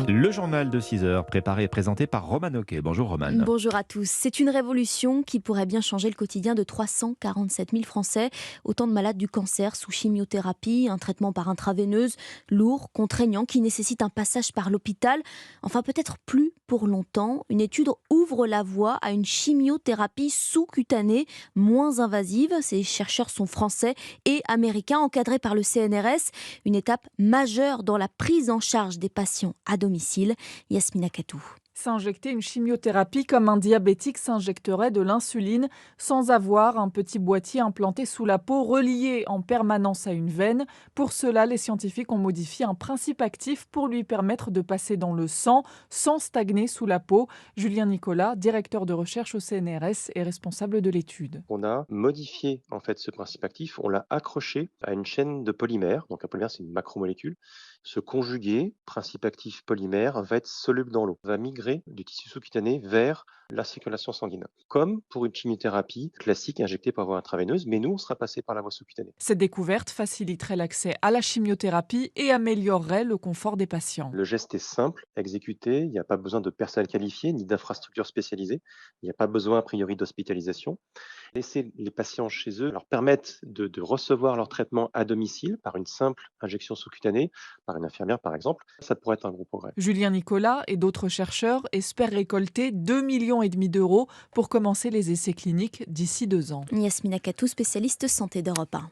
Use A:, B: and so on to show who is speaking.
A: Le journal de 6 heures, préparé et présenté par Roman Oquet. Bonjour Roman.
B: Bonjour à tous. C'est une révolution qui pourrait bien changer le quotidien de 347 000 Français. Autant de malades du cancer sous chimiothérapie, un traitement par intraveineuse, lourd, contraignant, qui nécessite un passage par l'hôpital. Enfin, peut-être plus pour longtemps. Une étude ouvre la voie à une chimiothérapie sous-cutanée, moins invasive. Ces chercheurs sont français et américains, encadrés par le CNRS. Une étape majeure dans la prise en charge des patients à domicile. Yasmina Katou.
C: S'injecter une chimiothérapie comme un diabétique s'injecterait de l'insuline sans avoir un petit boîtier implanté sous la peau relié en permanence à une veine. Pour cela, les scientifiques ont modifié un principe actif pour lui permettre de passer dans le sang sans stagner sous la peau. Julien Nicolas, directeur de recherche au CNRS et responsable de l'étude.
D: On a modifié en fait ce principe actif, on l'a accroché à une chaîne de polymères. Donc un polymère, c'est une macromolécule. Ce conjugué, principe actif polymère, va être soluble dans l'eau, va migrer du tissu sous-cutané vers la circulation sanguine. Comme pour une chimiothérapie classique injectée par voie intraveineuse, mais nous, on sera passé par la voie sous-cutanée.
C: Cette découverte faciliterait l'accès à la chimiothérapie et améliorerait le confort des patients.
D: Le geste est simple à exécuter, il n'y a pas besoin de personnel qualifié ni d'infrastructures spécialisées, il n'y a pas besoin a priori d'hospitalisation. Laisser les patients chez eux leur permettre de recevoir leur traitement à domicile par une simple injection sous-cutanée, par une infirmière par exemple, ça pourrait être un gros progrès.
C: Julien Nicolas et d'autres chercheurs espèrent récolter 2,5 millions d'euros pour commencer les essais cliniques d'ici 2 ans.
B: Yasmina Katou, spécialiste santé d'Europe 1.